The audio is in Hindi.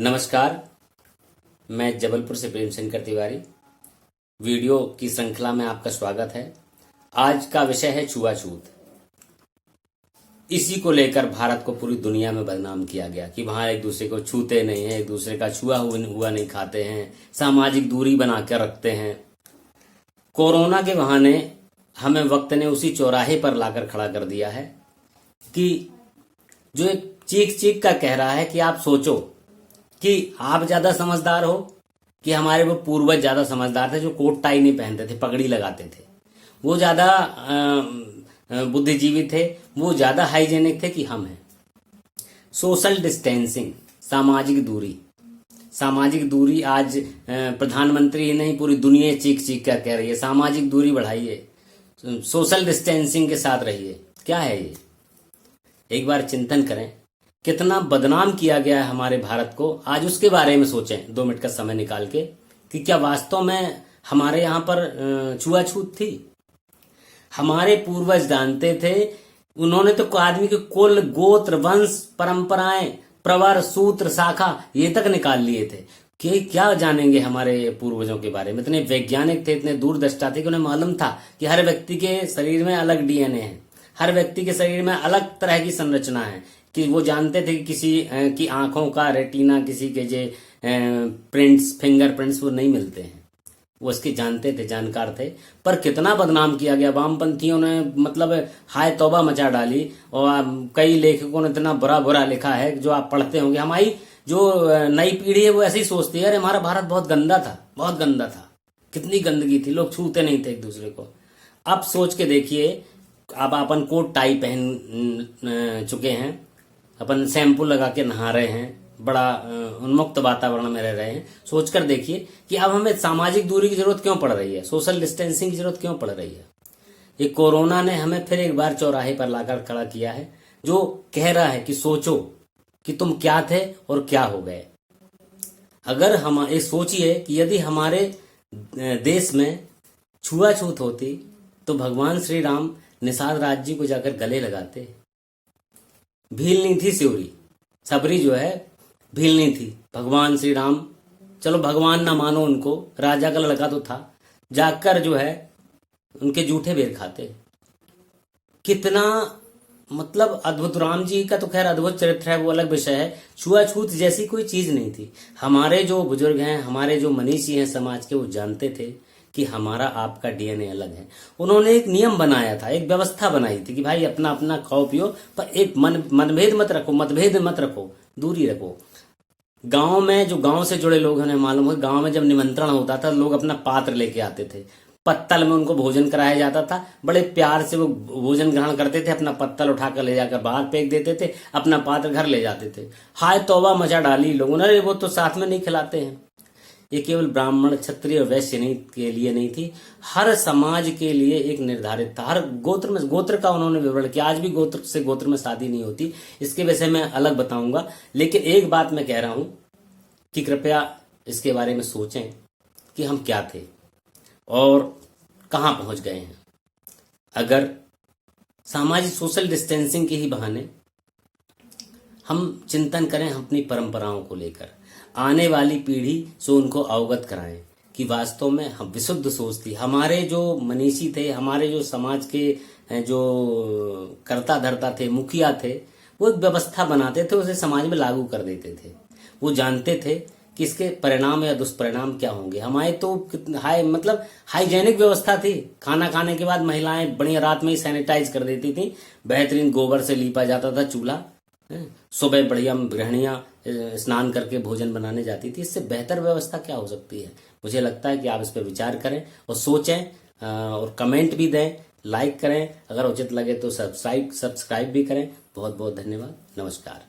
नमस्कार, मैं जबलपुर से प्रेम शंकर तिवारी। वीडियो की श्रृंखला में आपका स्वागत है। आज का विषय है छुआछूत। इसी को लेकर भारत को पूरी दुनिया में बदनाम किया गया कि वहां एक दूसरे को छूते नहीं है, एक दूसरे का छुआ हुआ नहीं खाते हैं, सामाजिक दूरी बना कर रखते हैं। कोरोना के बहाने हमें वक्त ने उसी चौराहे पर लाकर खड़ा कर दिया है कि जो एक चीख चीख का कह रहा है कि आप सोचो कि आप ज्यादा समझदार हो कि हमारे वो पूर्वज ज्यादा समझदार थे जो कोट टाई नहीं पहनते थे, पगड़ी लगाते थे। वो ज्यादा बुद्धिजीवी थे, वो ज्यादा हाइजेनिक थे कि हम हैं। सोशल डिस्टेंसिंग, सामाजिक दूरी आज प्रधानमंत्री ही नहीं पूरी दुनिया चीख चीख कर कह रही है सामाजिक दूरी बढ़ाइए, सोशल डिस्टेंसिंग के साथ रहिए। क्या है ये? एक बार चिंतन करें, कितना बदनाम किया गया है हमारे भारत को। आज उसके बारे में सोचें 2 मिनट का समय निकाल के कि क्या वास्तव में हमारे यहाँ पर छुआछूत थी। हमारे पूर्वज जानते थे, उन्होंने तो आदमी के कुल, गोत्र, वंश, परंपराएं, प्रवर, सूत्र, शाखा ये तक निकाल लिए थे कि क्या जानेंगे हमारे पूर्वजों के बारे में। इतने वैज्ञानिक थे, इतने दूरदृष्टा थे कि उन्हें मालूम था कि हर व्यक्ति के शरीर में अलग डीएनए है, हर व्यक्ति के शरीर में अलग तरह की संरचना है। कि वो जानते थे कि किसी की आंखों का रेटिना, किसी के जे प्रिंट्स, फिंगर प्रिंट्स वो नहीं मिलते हैं। वो इसके जानते थे, जानकार थे। पर कितना बदनाम किया गया वामपंथियों ने, मतलब हाय तौबा मचा डाली। और कई लेखकों ने इतना बुरा लिखा है जो आप पढ़ते होंगे। हमारी जो नई पीढ़ी है वो ऐसे ही सोचती है, अरे हमारा भारत बहुत गंदा था, बहुत गंदा था, कितनी गंदगी थी, लोग छूते नहीं थे एक दूसरे को। अब सोच के देखिए, अब अपन कोट टाई पहन चुके हैं, अपन शैम्पू लगा के नहा रहे हैं, बड़ा उन्मुक्त वातावरण में रह रहे हैं। सोचकर देखिए कि अब हमें सामाजिक दूरी की जरूरत क्यों पड़ रही है, सोशल डिस्टेंसिंग की जरूरत क्यों पड़ रही है। ये कोरोना ने हमें फिर एक बार चौराहे पर लाकर खड़ा किया है, जो कह रहा है कि सोचो कि तुम क्या थे और क्या हो गए। अगर हम ये सोचिए कि यदि हमारे देश में छुआछूत होती तो भगवान श्री राम निषाद राज जी को जाकर गले लगाते। भीलनी थी सिवरी, सबरी जो है भीलनी थी। भगवान श्री राम, चलो भगवान ना मानो उनको, राजा का लड़का तो था, जाकर जो है उनके जूठे बेर खाते। कितना मतलब अद्भुत। राम जी का तो खैर अद्भुत चरित्र है, वो अलग विषय है। छुआछूत जैसी कोई चीज नहीं थी। हमारे जो बुजुर्ग हैं, हमारे जो मनीषी हैं समाज के, वो जानते थे कि हमारा आपका डीएनए अलग है। उन्होंने एक नियम बनाया था, एक व्यवस्था बनाई थी कि भाई अपना अपना खाओ पियो, पर एक मतभेद मत रखो, दूरी रखो। गांव में जो गांव से जुड़े लोग हैं, मालूम है गांव में जब निमंत्रण होता था लोग अपना पात्र लेके आते थे, पत्तल में उनको भोजन कराया जाता था। बड़े प्यार से वो भोजन ग्रहण करते थे, अपना पत्तल उठाकर ले जाकर बाहर फेंक देते थे, अपना पात्र घर ले जाते थे। हाय तौबा मचा डाली लोगों ने, वो तो साथ में नहीं खिलाते हैं। ये केवल ब्राह्मण, क्षत्रिय और वैश्य नहीं के लिए नहीं थी, हर समाज के लिए एक निर्धारित था। हर गोत्र का उन्होंने विवरण किया। आज भी गोत्र से गोत्र में शादी नहीं होती, इसके विषय में अलग बताऊंगा। लेकिन एक बात मैं कह रहा हूं कि कृपया इसके बारे में सोचें कि हम क्या थे और कहां पहुंच गए हैं। अगर सामाजिक सोशल डिस्टेंसिंग के ही बहाने हम चिंतन करें अपनी परंपराओं को लेकर, आने वाली पीढ़ी से उनको अवगत कराएं कि वास्तव में हम विशुद्ध सोच थी। हमारे जो मनीषी थे, हमारे जो समाज के जो कर्ता धर्ता थे, मुखिया थे, वो एक व्यवस्था बनाते थे, उसे समाज में लागू कर देते थे। वो जानते थे कि इसके परिणाम या दुष्परिणाम क्या होंगे। हमारे तो मतलब हाइजेनिक व्यवस्था थी। खाना खाने के बाद महिलाएं बढ़िया रात में ही सैनिटाइज कर देती थी, बेहतरीन गोबर से लीपा जाता था चूल्हा, सुबह बढ़िया गृहिणियां स्नान करके भोजन बनाने जाती थी। इससे बेहतर व्यवस्था क्या हो सकती है। मुझे लगता है कि आप इस पर विचार करें और सोचें और कमेंट भी दें, लाइक करें, अगर उचित लगे तो सब्सक्राइब भी करें। बहुत बहुत धन्यवाद। नमस्कार।